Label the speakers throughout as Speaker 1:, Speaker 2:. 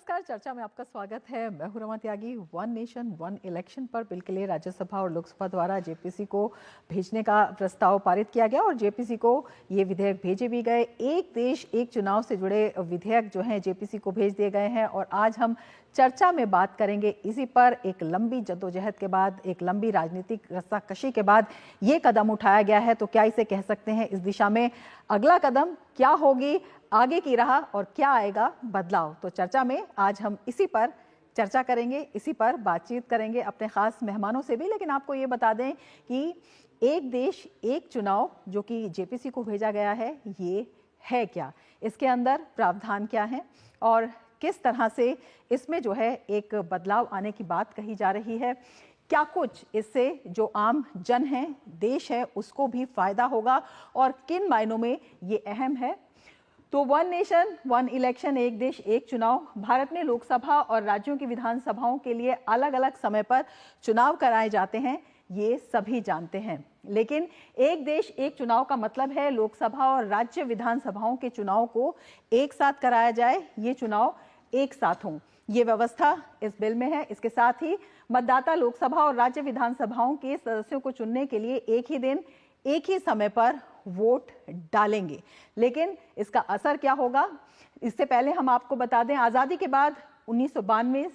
Speaker 1: नमस्कार, चर्चा में आपका स्वागत है। मैं हूं रमा त्यागी। वन नेशन वन इलेक्शन पर बिल के लिए राज्यसभा और लोकसभा द्वारा जेपीसी को भेजने का प्रस्ताव पारित किया गया और जेपीसी को ये विधेयक भेजे भी गए। एक देश एक चुनाव से जुड़े विधेयक जो हैं जेपीसी को भेज दिए गए हैं और आज हम चर्चा में बात करेंगे इसी पर। एक लंबी जद्दोजहद के बाद, एक लंबी राजनीतिक रस्साकशी के बाद ये कदम उठाया गया है, तो क्या इसे कह सकते हैं इस दिशा में अगला कदम क्या होगी, आगे की राह और क्या आएगा बदलाव। तो चर्चा में आज हम इसी पर चर्चा करेंगे, इसी पर बातचीत करेंगे अपने खास मेहमानों से भी। लेकिन आपको ये बता दें कि एक देश एक चुनाव जो कि जेपीसी को भेजा गया है, ये है क्या, इसके अंदर प्रावधान क्या है और किस तरह से इसमें जो है एक बदलाव आने की बात कही जा रही है। क्या कुछ इससे जो आम जन है, देश है, उसको भी फायदा होगा और किन मायनों में ये अहम है। तो वन नेशन वन इलेक्शन, एक देश एक चुनाव, भारत में लोकसभा और राज्यों की विधानसभाओं के लिए अलग अलग समय पर चुनाव कराए जाते हैं, ये सभी जानते हैं। लेकिन एक देश एक चुनाव का मतलब है लोकसभा और राज्य विधानसभाओं के चुनाव को एक साथ कराया जाए, ये चुनाव एक साथ हों, ये व्यवस्था इस बिल में है। इसके साथ ही मतदाता लोकसभा और राज्य विधानसभाओं के सदस्यों को चुनने के लिए एक ही दिन एक ही समय पर वोट डालेंगे। लेकिन इसका असर क्या होगा, इससे पहले हम आपको बता दें, आज़ादी के बाद 1992,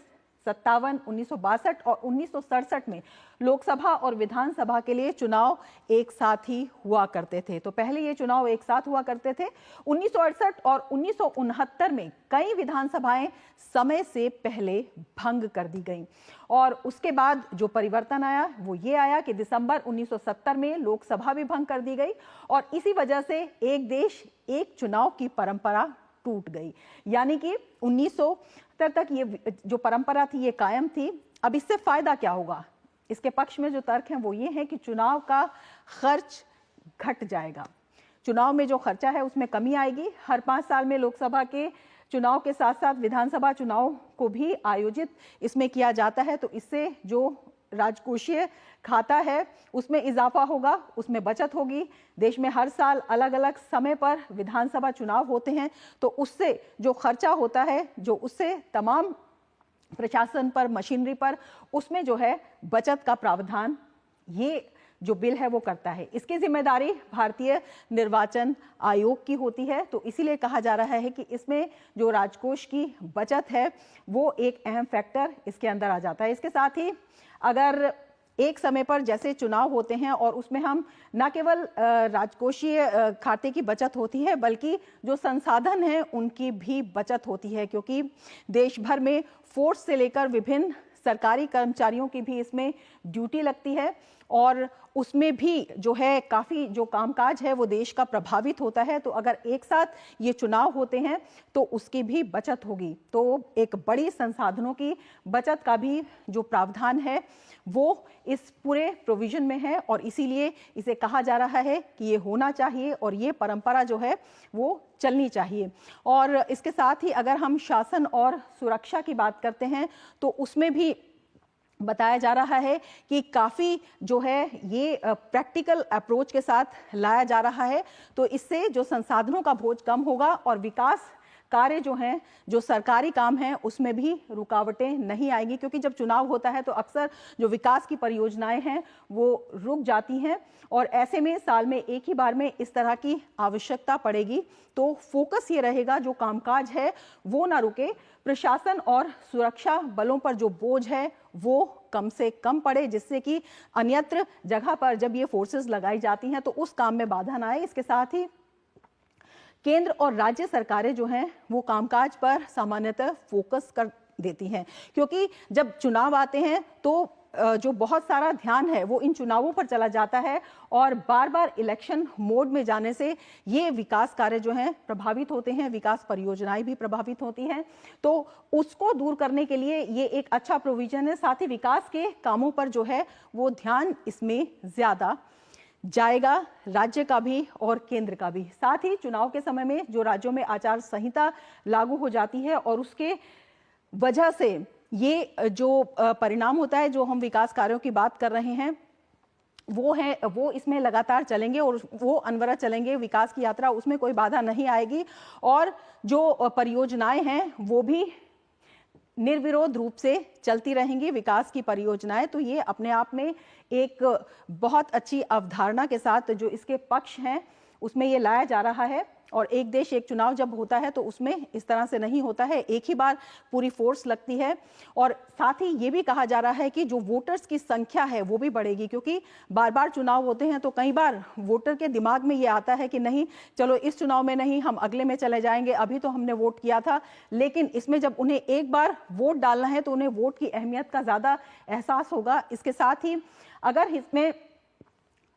Speaker 1: 57, 1962 और 1967 में लोकसभा और विधानसभा के लिए चुनाव एक साथ ही हुआ करते थे। तो पहले ये चुनाव एक साथ हुआ करते थे। 1968 और 1969 में कई विधानसभाएं समय से पहले भंग कर दी गईं और उसके बाद जो परिवर्तन आया वो ये आया कि दिसंबर 1970 में लोकसभा भी भंग कर दी गई और इसी वजह से एक देश एक चुनाव की परंपरा टूट गई। यानी कि 1970 तक ये जो परंपरा थी ये कायम थी। अब इससे फायदा क्या होगा, इसके पक्ष में जो तर्क हैं वो ये है कि चुनाव का खर्च घट जाएगा, चुनाव में जो खर्चा है उसमें कमी आएगी। हर 5 साल में लोकसभा के चुनाव के साथ साथ विधानसभा चुनाव को भी आयोजित इसमें किया जाता है, तो इससे जो राजकोषीय खाता है उसमें इजाफा होगा, उसमें बचत होगी। देश में हर साल अलग अलग समय पर विधानसभा चुनाव होते हैं, तो उससे जो खर्चा होता है, जो उससे तमाम प्रशासन पर, मशीनरी पर, उसमें जो है बचत का प्रावधान ये जो बिल है वो करता है। इसकी जिम्मेदारी भारतीय निर्वाचन आयोग की होती है, तो इसीलिए कहा जा रहा है कि इसमें जो राजकोष की बचत है वो एक अहम फैक्टर इसके अंदर आ जाता है। इसके साथ ही अगर एक समय पर जैसे चुनाव होते हैं और उसमें हम न केवल राजकोषीय खाते की बचत होती है बल्कि जो संसाधन हैं उनकी भी बचत होती है, क्योंकि देश भर में फोर्स से लेकर विभिन्न सरकारी कर्मचारियों की भी इसमें ड्यूटी लगती है और उसमें भी जो है काफ़ी जो कामकाज है वो देश का प्रभावित होता है। तो अगर एक साथ ये चुनाव होते हैं तो उसकी भी बचत होगी। तो एक बड़ी संसाधनों की बचत का भी जो प्रावधान है वो इस पूरे प्रोविजन में है और इसीलिए इसे कहा जा रहा है कि ये होना चाहिए और ये परंपरा जो है वो चलनी चाहिए। और इसके साथ ही अगर हम शासन और सुरक्षा की बात करते हैं तो उसमें भी बताया जा रहा है कि काफ़ी जो है ये प्रैक्टिकल अप्रोच के साथ लाया जा रहा है, तो इससे जो संसाधनों का बोझ कम होगा और विकास कार्य जो हैं, जो सरकारी काम हैं, उसमें भी रुकावटें नहीं आएंगी, क्योंकि जब चुनाव होता है तो अक्सर जो विकास की परियोजनाएं हैं वो रुक जाती हैं और ऐसे में साल में एक ही बार में इस तरह की आवश्यकता पड़ेगी। तो फोकस ये रहेगा जो कामकाज है वो ना रुके, प्रशासन और सुरक्षा बलों पर जो बोझ है वो कम से कम पड़े, जिससे कि अन्यत्र जगह पर जब ये फोर्सेस लगाई जाती हैं तो उस काम में बाधा ना आए। इसके साथ ही केंद्र और राज्य सरकारें जो हैं वो कामकाज पर सामान्यतः फोकस कर देती हैं, क्योंकि जब चुनाव आते हैं तो जो बहुत सारा ध्यान है वो इन चुनावों पर चला जाता है और बार बार इलेक्शन मोड में जाने से ये विकास कार्य जो हैं प्रभावित होते हैं, विकास परियोजनाएं भी प्रभावित होती हैं। तो उसको दूर करने के लिए ये एक अच्छा प्रोविजन है। साथ ही विकास के कामों पर जो है वो ध्यान इसमें ज्यादा जाएगा, राज्य का भी और केंद्र का भी। साथ ही चुनाव के समय में जो राज्यों में आचार संहिता लागू हो जाती है और उसके वजह से ये जो परिणाम होता है, जो हम विकास कार्यों की बात कर रहे हैं वो इसमें लगातार चलेंगे और वो अनवरत चलेंगे। विकास की यात्रा, उसमें कोई बाधा नहीं आएगी और जो परियोजनाएं हैं वो भी निर्विरोध रूप से चलती रहेंगी विकास की परियोजनाएं। तो ये अपने आप में एक बहुत अच्छी अवधारणा के साथ जो इसके पक्ष हैं उसमें ये लाया जा रहा है। और एक देश एक चुनाव जब होता है तो उसमें इस तरह से नहीं होता है, एक ही बार पूरी फोर्स लगती है। और साथ ही ये भी कहा जा रहा है कि जो वोटर्स की संख्या है वो भी बढ़ेगी, क्योंकि बार बार चुनाव होते हैं तो कई बार वोटर के दिमाग में ये आता है कि नहीं चलो इस चुनाव में नहीं, हम अगले में चले जाएंगे, अभी तो हमने वोट किया था। लेकिन इसमें जब उन्हें एक बार वोट डालना है तो उन्हें वोट की अहमियत का ज़्यादा एहसास होगा। इसके साथ ही अगर इसमें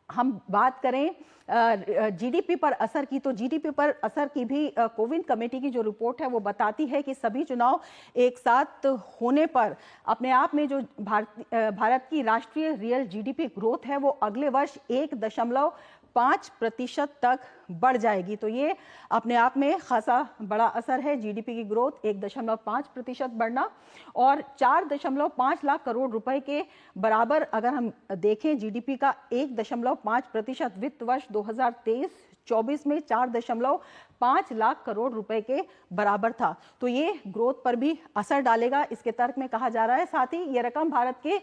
Speaker 1: हम बात करें जीडीपी पर असर की, तो जीडीपी पर असर की भी कोविन कमेटी की जो रिपोर्ट है वो बताती है कि सभी चुनाव एक साथ होने पर अपने आप में जो भारत की राष्ट्रीय रियल जीडीपी ग्रोथ है वो अगले वर्ष 1.5% तक बढ़ जाएगी। तो ये अपने आप में खासा बड़ा असर है। जीडीपी की ग्रोथ 1.5% बढ़ना और 4.5 लाख करोड़ रुपए के बराबर अगर हम देखें जीडीपी का 1.5% वित्त वर्ष 2023-24 में 4.5 लाख करोड़ रुपए के बराबर था। तो ये ग्रोथ पर भी असर डालेगा, इसके तर्क में कहा जा रहा है। साथ ही ये रकम भारत के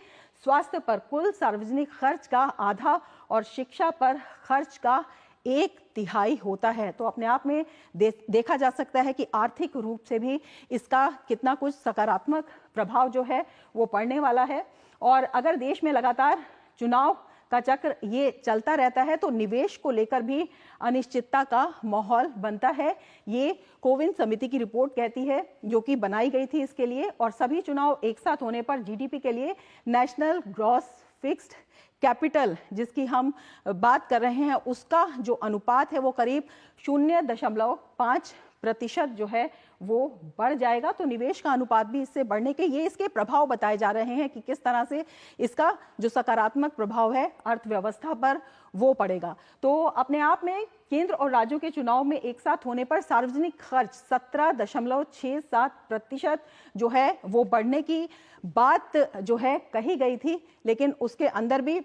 Speaker 1: स्वास्थ्य पर कुल सार्वजनिक खर्च का आधा और शिक्षा पर खर्च का 1/3 होता है। तो अपने आप में देखा जा सकता है कि आर्थिक रूप से भी इसका कितना कुछ सकारात्मक प्रभाव जो है वो पड़ने वाला है। और अगर देश में लगातार चुनाव का चक्र ये चलता रहता है तो निवेश को लेकर भी अनिश्चितता का माहौल बनता है। ये कोविन समिति की रिपोर्ट कहती है जो कि बनाई गई थी इसके लिए। और सभी चुनाव एक साथ होने पर जीडीपी के लिए नेशनल ग्रॉस फिक्स्ड कैपिटल जिसकी हम बात कर रहे हैं उसका जो अनुपात है वो करीब 0.5% जो है वो बढ़ जाएगा। तो निवेश का अनुपात भी इससे बढ़ने के ये इसके प्रभाव बताए जा रहे हैं कि किस तरह से इसका जो सकारात्मक प्रभाव है अर्थव्यवस्था पर वो पड़ेगा। तो अपने आप में केंद्र और राज्यों के चुनाव में एक साथ होने पर सार्वजनिक खर्च 17.67% जो है वो बढ़ने की बात जो है कही गई थी। लेकिन उसके अंदर भी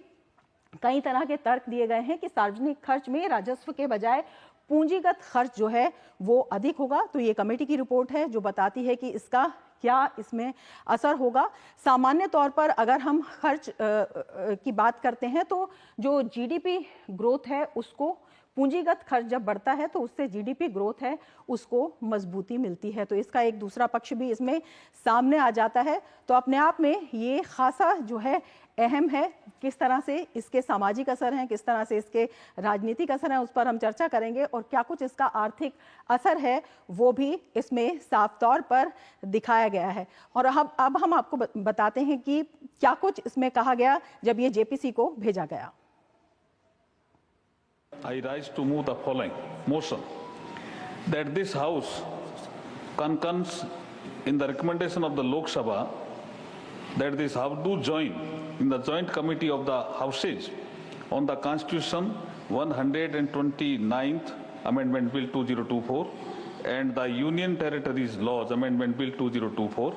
Speaker 1: कई तरह के तर्क दिए गए हैं कि सार्वजनिक खर्च में राजस्व के बजाय पूंजीगत खर्च जो है वो अधिक होगा। तो ये कमेटी की रिपोर्ट है जो बताती है कि इसका क्या इसमें असर होगा। सामान्य तौर पर अगर हम खर्च की बात करते हैं तो जो जीडीपी ग्रोथ है उसको पूंजीगत खर्च जब बढ़ता है तो उससे जीडीपी ग्रोथ है उसको मजबूती मिलती है। तो इसका एक दूसरा पक्ष भी इसमें सामने आ जाता है। तो अपने आप में ये खासा जो है अहम है। किस तरह से इसके सामाजिक असर हैं, किस तरह से इसके राजनीतिक असर हैं, उस पर हम चर्चा करेंगे। और क्या कुछ इसका आर्थिक असर है वो भी इसमें साफ तौर पर दिखाया गया है। और अब हम आपको बताते हैं कि क्या कुछ इसमें कहा गया जब ये जेपीसी को भेजा गया।
Speaker 2: I rise to move the following motion that this House concurs in the recommendation of the Lok Sabha that this House do join in the joint committee of the Houses on the Constitution 129th Amendment Bill 2024 and the Union Territories Laws Amendment Bill 2024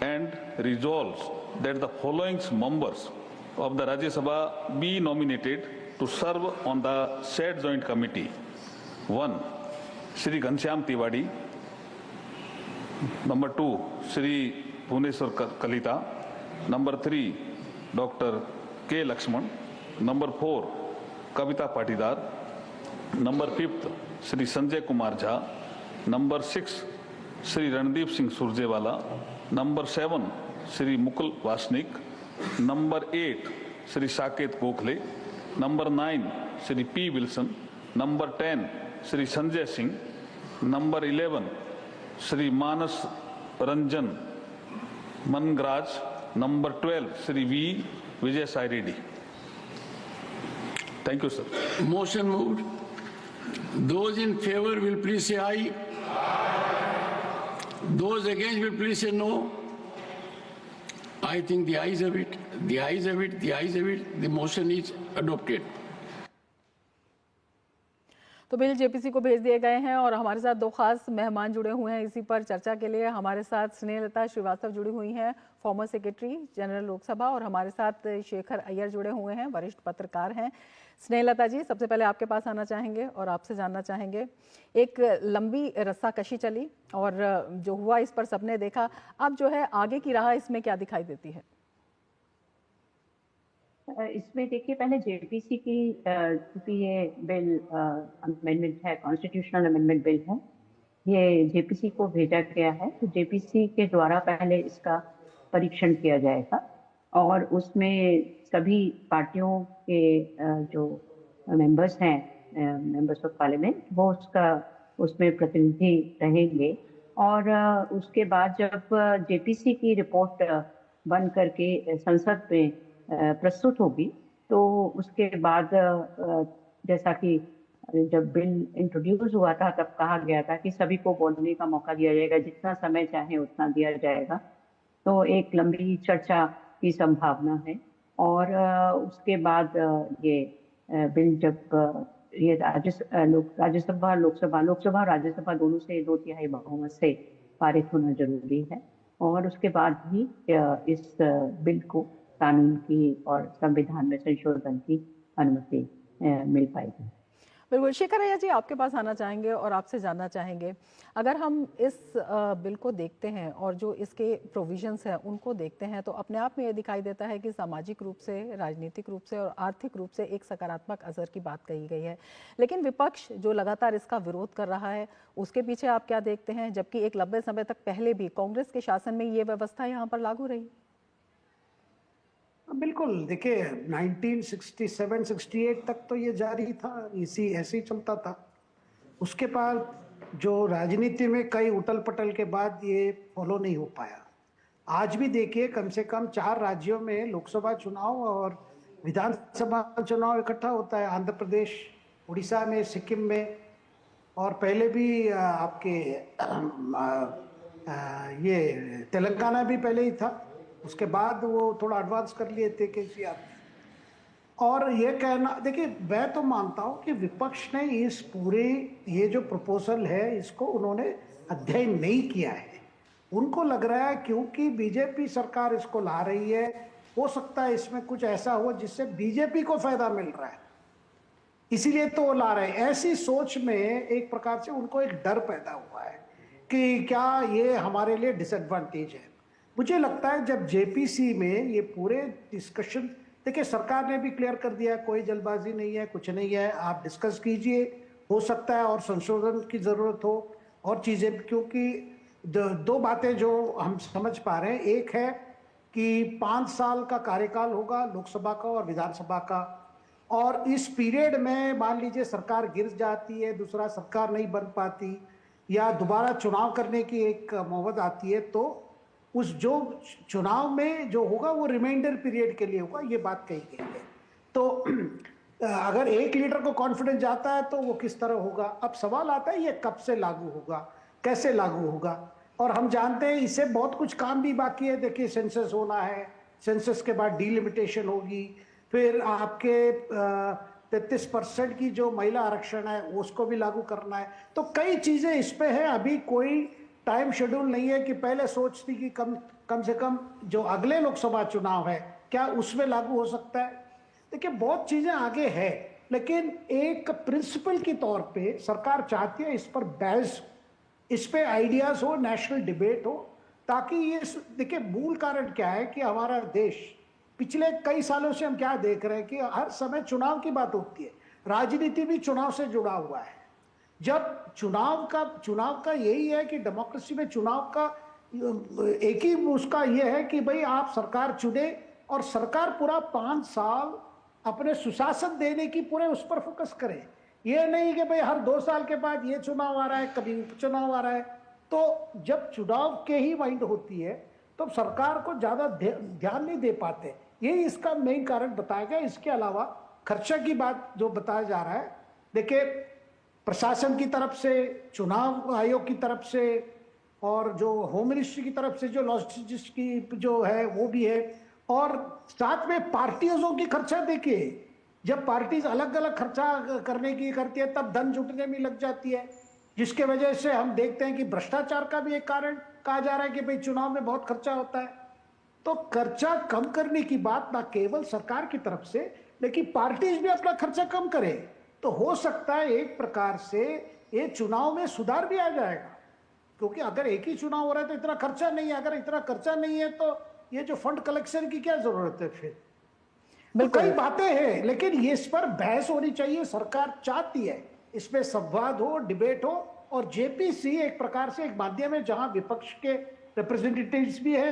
Speaker 2: and resolves that the following members of the Rajya Sabha be nominated to serve on the said joint committee. 1. Shri Ghanshyam Tiwari. Number 2. Shri Bhuneshwar Kalita. Number 3. Dr. K. Lakshman. Number 4. Kavita Patidar. Number 5. Shri Sanjay Kumar Jha. Number 6. Shri Randeep Singh Surjewala. Number 7. Shri Mukul Vasnik. Number 8. Shri Saket Gokhale. Number 9, Shri P. Wilson. Number 10, Shri Sanjay Singh. Number 11, Shri Manas Ranjan Mangraj. Number 12, Shri V. Vijay Sai Reddy. Thank you, sir.
Speaker 3: Motion moved. Those in favor will please say aye. Those against will please say no. I think the ayes have it. The ayes have it. The ayes have it. The motion is adopted.
Speaker 1: तो bill JPC को भेज दिए गए हैं और हमारे साथ दो खास मेहमान जुड़े हुए हैं इसी पर चर्चा के लिए। हमारे साथ स्नेहलता श्रीवास्तव जुड़ी हुई हैं, फॉर्मर सेक्रेटरी जनरल लोकसभा, और हमारे साथ शेखर अय्यर जुड़े हुए हैं, वरिष्ठ पत्रकार हैं। स्नेहलता जी, सबसे पहले आपके पास आना चाहेंगे और आपसे जानना चाहेंगे, एक लंबी रस्साकशी चली और जो हुआ इस पर सबने देखा, अब जो है आगे की राह इसमें क्या दिखाई देती है?
Speaker 4: इसमें देखिए, पहले जेपीसी की क्योंकि ये बिल अमेंडमेंट है, कॉन्स्टिट्यूशनल अमेंडमेंट बिल है, ये जेपीसी को भेजा गया है। तो जेपीसी के द्वारा पहले इसका परीक्षण किया जाएगा और उसमें सभी पार्टियों के जो मेंबर्स हैं, मेंबर्स ऑफ पार्लियामेंट, वो उसमें प्रतिनिधि रहेंगे। और उसके बाद जब जेपीसी की रिपोर्ट बन करके संसद में प्रस्तुत होगी, तो उसके बाद जैसा कि जब बिल इंट्रोड्यूस हुआ था तब कहा गया था कि सभी को बोलने का मौका दिया जाएगा, जितना समय चाहे उतना दिया जाएगा। तो एक लंबी चर्चा की संभावना है। और उसके बाद ये बिल जब ये राज्यसभा लोकसभा और राज्यसभा दोनों से 2/3 बहुमत से पारित होना जरूरी है, और उसके बाद ही इस बिल को कानून की और संविधान में संशोधन की अनुमति मिल पाएगी।
Speaker 1: बिल्कुल, शेखर अय्यर जी आपके पास आना चाहेंगे और आपसे जानना चाहेंगे, अगर हम इस बिल को देखते हैं और जो इसके प्रोविजंस हैं उनको देखते हैं, तो अपने आप में ये दिखाई देता है कि सामाजिक रूप से, राजनीतिक रूप से और आर्थिक रूप से एक सकारात्मक असर की बात कही गई है। लेकिन विपक्ष जो लगातार इसका विरोध कर रहा है, उसके पीछे आप क्या देखते हैं, जबकि एक लंबे समय तक पहले भी कांग्रेस के शासन में ये व्यवस्था यहाँ पर लागू रही?
Speaker 5: बिल्कुल, देखिए 1967-68 तक तो ये जारी था, ऐसे ही चलता था। उसके बाद जो राजनीति में कई उटल पटल के बाद ये फॉलो नहीं हो पाया। आज भी देखिए, कम से कम 4 राज्यों में लोकसभा चुनाव और विधानसभा चुनाव इकट्ठा होता है। आंध्र प्रदेश, उड़ीसा में, सिक्किम में, और पहले भी आपके ये तेलंगाना भी पहले ही था। उसके बाद वो थोड़ा एडवांस कर लिए थे केसीआर। और ये कहना, देखिए मैं तो मानता हूँ कि विपक्ष ने इस पूरे ये जो प्रपोजल है इसको उन्होंने अध्ययन नहीं किया है। उनको लग रहा है क्योंकि बीजेपी सरकार इसको ला रही है, हो सकता है इसमें कुछ ऐसा हो जिससे बीजेपी को फायदा मिल रहा है, इसीलिए तो वो ला रहे हैं। ऐसी सोच में एक प्रकार से उनको एक डर पैदा हुआ है कि क्या ये हमारे लिए डिसएडवांटेज है। मुझे लगता है जब जेपीसी में ये पूरे डिस्कशन, देखिए सरकार ने भी क्लियर कर दिया, कोई जल्दबाजी नहीं है, कुछ नहीं है, आप डिस्कस कीजिए, हो सकता है और संशोधन की ज़रूरत हो और चीज़ें। क्योंकि दो बातें जो हम समझ पा रहे हैं, एक है कि 5 साल का कार्यकाल होगा लोकसभा का और विधानसभा का, और इस पीरियड में मान लीजिए सरकार गिर जाती है, दूसरा सरकार नहीं बन पाती या दोबारा चुनाव करने की एक मोहब्बत आती है, तो उस जो चुनाव में जो होगा वो रिमाइंडर पीरियड के लिए होगा, ये बात कही गई है। तो अगर एक लीडर को कॉन्फिडेंस जाता है तो वो किस तरह होगा। अब सवाल आता है ये कब से लागू होगा, कैसे लागू होगा, और हम जानते हैं इससे बहुत कुछ काम भी बाकी है। देखिए सेंसस होना है, सेंसस के बाद डीलिमिटेशन होगी, फिर आपके 33% की जो महिला आरक्षण है उसको भी लागू करना है। तो कई चीज़ें इस पे है, अभी कोई टाइम शेड्यूल नहीं है कि पहले सोचती कि कम से कम जो अगले लोकसभा चुनाव है क्या उसमें लागू हो सकता है। देखिए बहुत चीज़ें आगे है, लेकिन एक प्रिंसिपल के तौर पे सरकार चाहती है इस पर बहस, इस पे आइडियाज़ हो, नेशनल डिबेट हो, ताकि ये देखिए मूल कारण क्या है कि हमारा देश पिछले कई सालों से हम क्या देख रहे हैं कि हर समय चुनाव की बात होती है, राजनीति भी चुनाव से जुड़ा हुआ है। जब चुनाव का यही है कि डेमोक्रेसी में चुनाव का एक ही उसका ये है कि भाई आप सरकार चुने और सरकार पूरा 5 साल अपने सुशासन देने की पूरे उस पर फोकस करे। ये नहीं कि भाई हर 2 साल के बाद ये चुनाव आ रहा है, कभी उपचुनाव आ रहा है। तो जब चुनाव के ही माइंड होती है तो सरकार को ज़्यादा ध्यान नहीं दे पाते, यही इसका मेन कारण बताया गया। इसके अलावा खर्चा की बात जो बताया जा रहा है, देखिए प्रशासन की तरफ से, चुनाव आयोग की तरफ से, और जो होम मिनिस्ट्री की तरफ से जो लॉजिस्टिक्स की जो है वो भी है, और साथ में पार्टियों की खर्चा देखिए जब पार्टीज अलग अलग खर्चा करने की करती है तब धन जुटने में लग जाती है, जिसके वजह से हम देखते हैं कि भ्रष्टाचार का भी एक कारण कहा जा रहा है कि भाई चुनाव में बहुत खर्चा होता है। तो खर्चा कम करने की बात ना केवल सरकार की तरफ से, लेकिन पार्टीज भी अपना खर्चा कम करे तो हो सकता है एक प्रकार से ये चुनाव में सुधार भी आ जाएगा। क्योंकि अगर एक ही चुनाव हो रहा है तो इतना खर्चा नहीं है, अगर इतना खर्चा नहीं है तो ये जो फंड कलेक्शन की क्या जरूरत है फिर। तो कई बातें हैं, लेकिन ये इस पर बहस होनी चाहिए। सरकार चाहती है इसमें संवाद हो, डिबेट हो, और जेपीसी एक प्रकार से एक माध्यम है जहां विपक्ष के रिप्रेजेंटेटिव्स भी है,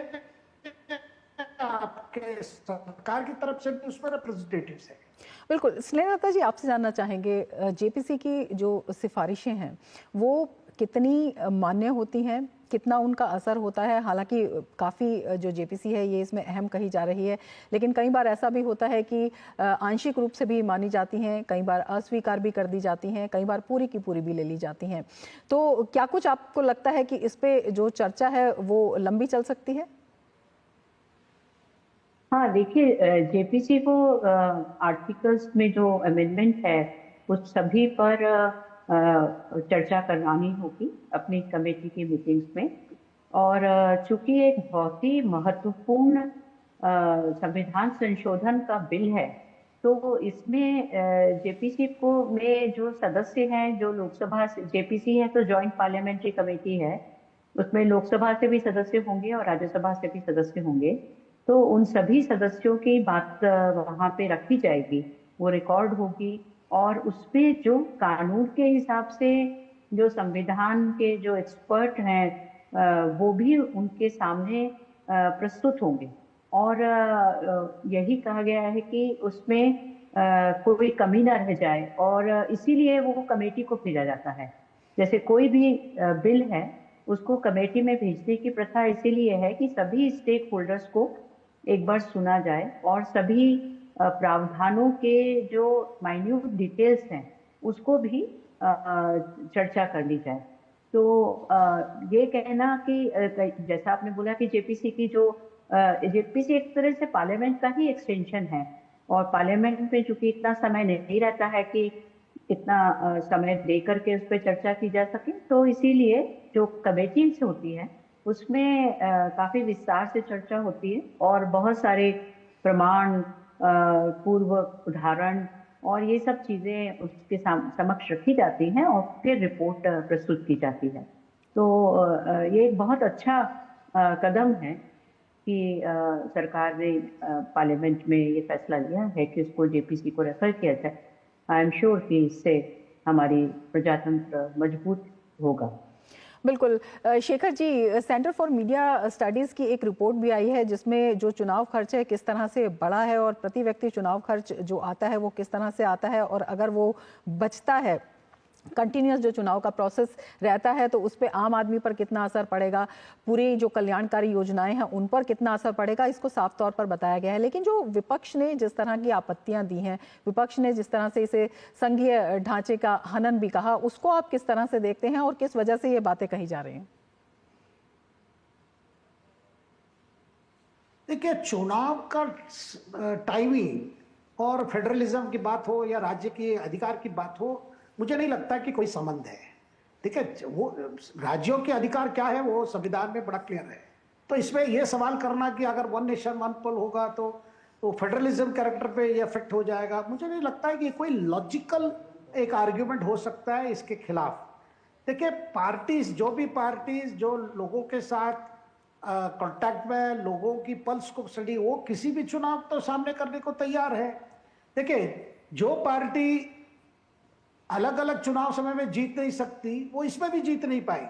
Speaker 5: आपके सरकार की तरफ से भी उसमें रिप्रेजेंटेटिव्स है।
Speaker 1: बिल्कुल। स्नेहलता जी, आपसे जानना चाहेंगे, जेपीसी की जो सिफारिशें हैं वो कितनी मान्य होती हैं, कितना उनका असर होता है? हालांकि काफ़ी जो जेपीसी है ये इसमें अहम कही जा रही है, लेकिन कई बार ऐसा भी होता है कि आंशिक रूप से भी मानी जाती हैं, कई बार अस्वीकार भी कर दी जाती हैं, कई बार पूरी की पूरी भी ले ली जाती हैं। तो क्या कुछ आपको लगता है कि इस पे जो चर्चा है वो लंबी चल सकती है?
Speaker 4: हाँ, देखिए, जेपीसी को आर्टिकल्स में जो अमेंडमेंट है उस सभी पर चर्चा करवानी होगी अपनी कमेटी की मीटिंग्स में। और चूंकि एक बहुत ही महत्वपूर्ण संविधान संशोधन का बिल है, तो इसमें जेपीसी को में जो सदस्य हैं, जो लोकसभा से जेपीसी है तो जॉइंट पार्लियामेंट्री कमेटी है, उसमें लोकसभा से भी सदस्य होंगे और राज्यसभा से भी सदस्य होंगे। तो उन सभी सदस्यों की बात वहाँ पे रखी जाएगी, वो रिकॉर्ड होगी, और उसमें जो कानून के हिसाब से जो संविधान के जो एक्सपर्ट हैं वो भी उनके सामने प्रस्तुत होंगे। और यही कहा गया है कि उसमें कोई कमी ना रह जाए, और इसीलिए वो कमेटी को भेजा जाता है। जैसे कोई भी बिल है उसको कमेटी में भेजने की प्रथा इसीलिए है कि सभी स्टेक होल्डर्स को एक बार सुना जाए और सभी प्रावधानों के जो माइन्यूट डिटेल्स हैं उसको भी चर्चा कर ली जाए। तो ये कहना कि जैसा आपने बोला कि जेपीसी की जो जेपीसी एक तरह से पार्लियामेंट का ही एक्सटेंशन है, और पार्लियामेंट में चूंकि इतना समय नहीं रहता है कि इतना समय दे करके उस पर चर्चा की जा सके, तो इसीलिए जो कमेटीज होती है उसमें काफी विस्तार से चर्चा होती है और बहुत सारे प्रमाण, पूर्व उदाहरण और ये सब चीजें उसके समक्ष रखी जाती हैं और फिर रिपोर्ट प्रस्तुत की जाती है। तो ये एक बहुत अच्छा कदम है कि सरकार ने पार्लियामेंट में ये फैसला लिया है कि इसको जेपीसी को रेफर किया जाए। आई एम श्योर कि इससे हमारी प्रजातंत्र मजबूत होगा।
Speaker 1: बिल्कुल। Shekhar ji, centre for media studies की एक रिपोर्ट भी आई है जिसमें जो चुनाव खर्च है किस तरह से बढ़ा है और प्रति व्यक्ति चुनाव खर्च जो आता है वो किस तरह से आता है, और अगर वो बचता है, कंटिन्यूस जो चुनाव का प्रोसेस रहता है, तो उस पर आम आदमी पर कितना असर पड़ेगा, पूरी जो कल्याणकारी योजनाएं हैं उन पर कितना असर पड़ेगा, इसको साफ तौर पर बताया गया है। लेकिन जो विपक्ष ने जिस तरह की आपत्तियां दी हैं, विपक्ष ने जिस तरह से इसे संघीय ढांचे का हनन भी कहा, उसको आप किस तरह से देखते हैं और किस वजह से ये बातें कही जा रही हैं?
Speaker 5: देखिए, चुनाव का टाइमिंग और फेडरलिज्म की बात हो या राज्य के अधिकार की बात हो, मुझे नहीं लगता कि कोई संबंध है। ठीक है, वो राज्यों के अधिकार क्या है वो संविधान में बड़ा क्लियर है। तो इसमें यह सवाल करना कि अगर वन नेशन वन पोल होगा तो फेडरलिज्म कैरेक्टर पे ये इफेक्ट हो जाएगा, मुझे नहीं लगता है कि कोई लॉजिकल एक आर्ग्यूमेंट हो सकता है इसके खिलाफ। देखिए, पार्टीज, जो भी पार्टीज जो लोगों के साथ कांटेक्ट में, लोगों की पल्स को स्टडी, वो किसी भी चुनाव तो सामने करने को तैयार है। देखिए, जो पार्टी अलग अलग चुनाव समय में जीत नहीं सकती वो इसमें भी जीत नहीं पाई।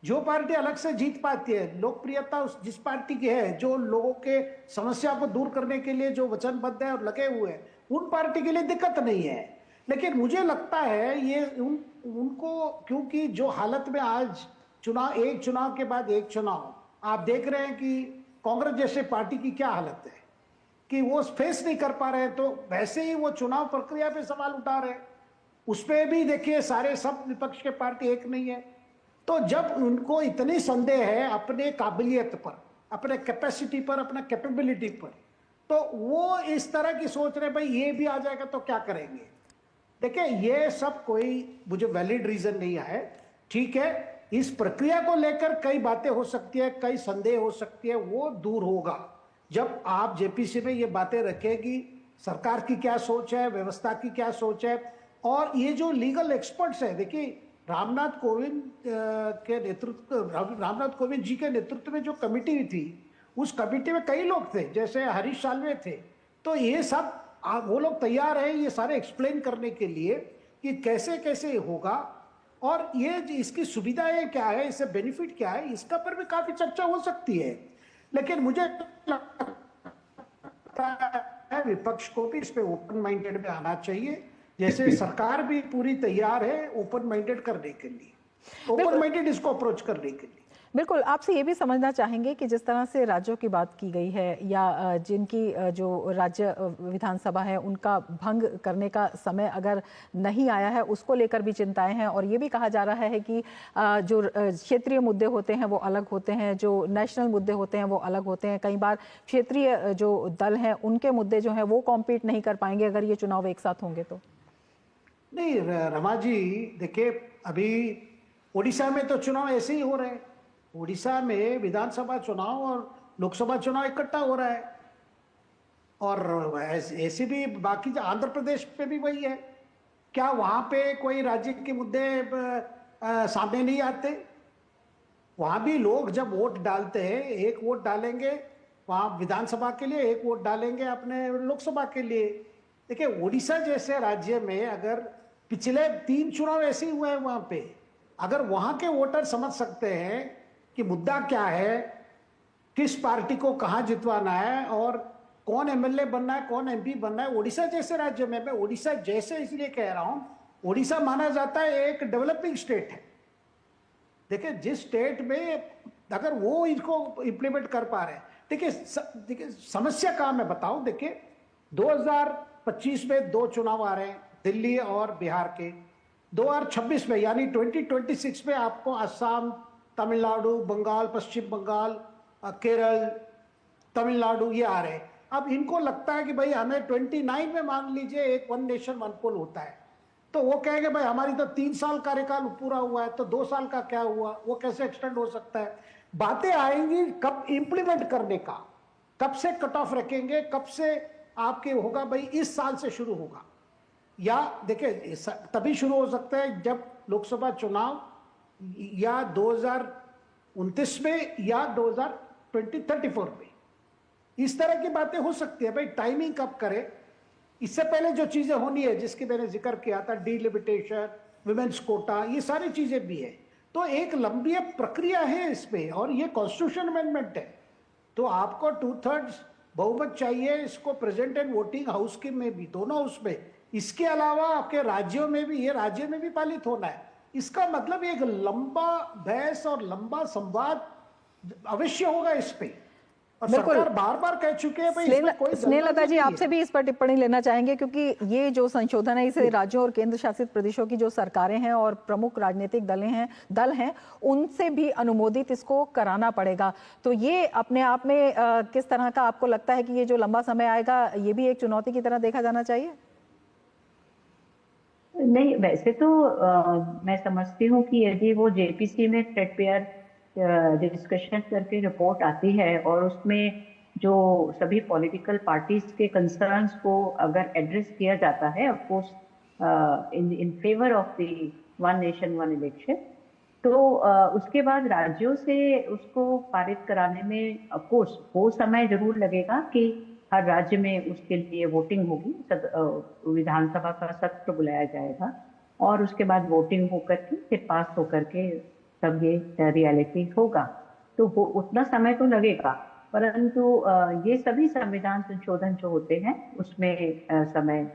Speaker 5: जो पार्टी अलग से जीत पाती है, लोकप्रियता जिस पार्टी की है, जो लोगों के समस्या को दूर करने के लिए जो वचनबद्ध है और लगे हुए हैं, उन पार्टी के लिए दिक्कत नहीं है। लेकिन मुझे लगता है ये उनको, क्योंकि जो हालत में आज चुनाव, एक चुनाव के बाद एक चुनाव, आप देख रहे हैं कि कांग्रेस जैसे पार्टी की क्या हालत है कि वो फेस नहीं कर पा रहे हैं, तो वैसे ही वो चुनाव प्रक्रिया पे सवाल उठा रहे हैं। उसमें भी देखिए, सारे सब विपक्ष के पार्टी एक नहीं है। तो जब उनको इतनी संदेह है अपने काबिलियत पर, अपने कैपेसिटी पर, अपने कैपेबिलिटी पर, तो वो इस तरह की सोच रहे भाई ये भी आ जाएगा तो क्या करेंगे। देखिए ये सब कोई मुझे वैलिड रीजन नहीं है। ठीक है, इस प्रक्रिया को लेकर कई बातें हो सकती है, कई संदेह हो सकती है, वो दूर होगा जब आप जेपीसी में ये बातें रखेगी। सरकार की क्या सोच है, व्यवस्था की क्या सोच है, और ये जो लीगल एक्सपर्ट्स है, देखिए रामनाथ कोविंद के नेतृत्व, रामनाथ कोविंद जी के नेतृत्व में जो कमेटी थी, उस कमेटी में कई लोग थे, जैसे हरीश साल्वे थे। तो ये सब वो लोग तैयार हैं ये सारे एक्सप्लेन करने के लिए कि कैसे कैसे होगा, और ये इसकी सुविधाएं क्या है, इससे बेनिफिट क्या है, इसका पर भी काफी चर्चा हो सकती है। लेकिन मुझे लगता है विपक्ष को भी इस पे ओपन माइंडेड में आना चाहिए, जैसे सरकार भी पूरी तैयार है ओपन माइंडेड करने के लिए, ओपन माइंडेड इसको अप्रोच करने के लिए।
Speaker 1: बिल्कुल, आपसे ये भी समझना चाहेंगे कि जिस तरह से राज्यों की बात की गई है या जिनकी जो राज्य विधानसभा है उनका भंग करने का समय अगर नहीं आया है, उसको लेकर भी चिंताएं हैं। और ये भी कहा जा रहा है कि जो क्षेत्रीय मुद्दे होते हैं वो अलग होते हैं, जो नेशनल मुद्दे होते हैं वो अलग होते हैं। कई बार क्षेत्रीय जो दल हैं उनके मुद्दे जो हैं वो कॉम्पीट नहीं कर पाएंगे अगर ये चुनाव एक साथ होंगे तो।
Speaker 5: नहीं रमा जी, देखिए अभी उड़ीसा में तो चुनाव ऐसे ही हो रहे हैं। उड़ीसा में विधानसभा चुनाव और लोकसभा चुनाव इकट्ठा हो रहा है, और ऐसे भी बाकी आंध्र प्रदेश पे भी वही है। क्या वहां पे कोई राज्य के मुद्दे सामने नहीं आते? वहां भी लोग जब वोट डालते हैं, एक वोट डालेंगे वहां विधानसभा के लिए, एक वोट डालेंगे अपने लोकसभा के लिए। देखिए उड़ीसा जैसे राज्य में अगर पिछले 3 चुनाव ऐसे ही हुए हैं, वहां पे अगर वहां के वोटर समझ सकते हैं कि मुद्दा क्या है, किस पार्टी को कहां जितवाना है और कौन एमएलए बनना है, कौन एमपी बनना है। उड़ीसा जैसे राज्य में, मैं उड़ीसा जैसे इसलिए कह रहा हूं, उड़ीसा माना जाता है एक डेवलपिंग स्टेट है। देखिए जिस स्टेट में अगर वो इसको इंप्लीमेंट कर पा रहे हैं, देखिए समस्या कहां मैं बताऊं। देखिए 2025 में 2 चुनाव आ रहे हैं, दिल्ली और बिहार के। 2026 में यानी 2026 में आपको असम, तमिलनाडु, बंगाल, पश्चिम बंगाल, केरल, तमिलनाडु ये आ रहे हैं। अब इनको लगता है कि भाई हमें 29 में मान लीजिए एक वन नेशन वन पोल होता है, तो वो कहेंगे भाई हमारी तो 3 साल कार्यकाल पूरा हुआ है, तो 2 साल का क्या हुआ, वो कैसे एक्सटेंड हो सकता है। बातें आएंगी कब इंप्लीमेंट करने का, कब से कट ऑफ रखेंगे, कब से आपके होगा भाई इस साल से शुरू होगा, या देखिए तभी शुरू हो सकता है जब लोकसभा चुनाव या 2029 में या 2034 में, इस तरह की बातें हो सकती है। भाई टाइमिंग कब करें, इससे पहले जो चीजें होनी है जिसकी मैंने जिक्र किया था, डिलिमिटेशन, विमेंस कोटा, ये सारी चीजें भी है। तो एक लंबी प्रक्रिया है इसमें, और ये कॉन्स्टिट्यूशन अमेंडमेंट है, तो आपको 2/3 बहुमत चाहिए इसको प्रेजेंट एंड वोटिंग हाउस के में भी, दोनों हाउस में। इसके अलावा आपके राज्यों में भी, ये राज्य में भी पालित होना है। इसका मतलब एक लंबा बहस और लंबा संवाद अवश्य होगा इस पे, और सरकार बार बार कह चुके हैं भाई इसमें कोई
Speaker 1: स्नेहलता जी, आपसे भी इस पर टिप्पणी लेना चाहेंगे, क्योंकि ये जो संशोधन है इसे राज्यों और केंद्र शासित प्रदेशों की जो सरकारें हैं और प्रमुख राजनीतिक दल हैं उनसे भी अनुमोदित इसको कराना पड़ेगा। तो ये अपने आप में किस तरह का आपको लगता है कि ये जो लंबा समय आएगा ये भी एक चुनौती की तरह देखा जाना चाहिए?
Speaker 4: नहीं, वैसे तो मैं समझती हूँ कि यदि वो जेपीसी में थ्रेडपेयर डिस्कशन करके रिपोर्ट आती है और उसमें जो सभी पॉलिटिकल पार्टीज के कंसर्न्स को अगर एड्रेस किया जाता है, of course in favour of the one nation one election, तो उसके बाद राज्यों से उसको पारित कराने में ऑफ कोर्स वो समय जरूर लगेगा कि हर राज्य में उसके लिए वोटिंग होगी, विधानसभा का सत्र बुलाया जाएगा और उसके बाद वोटिंग होकर के फिर पास होकर के तब ये रियलिटी होगा। तो वो उतना समय तो लगेगा, परंतु ये सभी संविधान संशोधन जो होते हैं उसमें समय,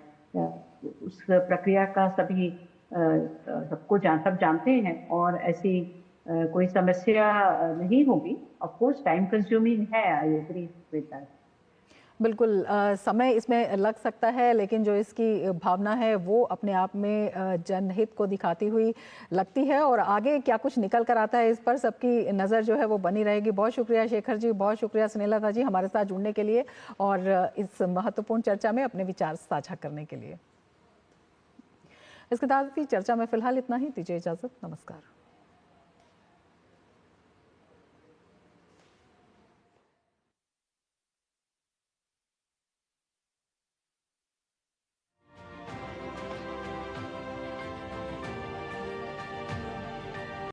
Speaker 4: उस प्रक्रिया का सभी सब जानते हैं और ऐसी कोई समस्या नहीं होगी। ऑफ कोर्स टाइम कंज्यूमिंग है, आई एग्री विद दैट।
Speaker 1: बिल्कुल समय इसमें लग सकता है, लेकिन जो इसकी भावना है वो अपने आप में जनहित को दिखाती हुई लगती है, और आगे क्या कुछ निकल कर आता है इस पर सबकी नज़र जो है वो बनी रहेगी। बहुत शुक्रिया शेखर जी, बहुत शुक्रिया स्नेहलता जी हमारे साथ जुड़ने के लिए और इस महत्वपूर्ण चर्चा में अपने विचार साझा करने के लिए। इसके साथ ही चर्चा में फिलहाल इतना ही, दीजिए इजाजत, नमस्कार।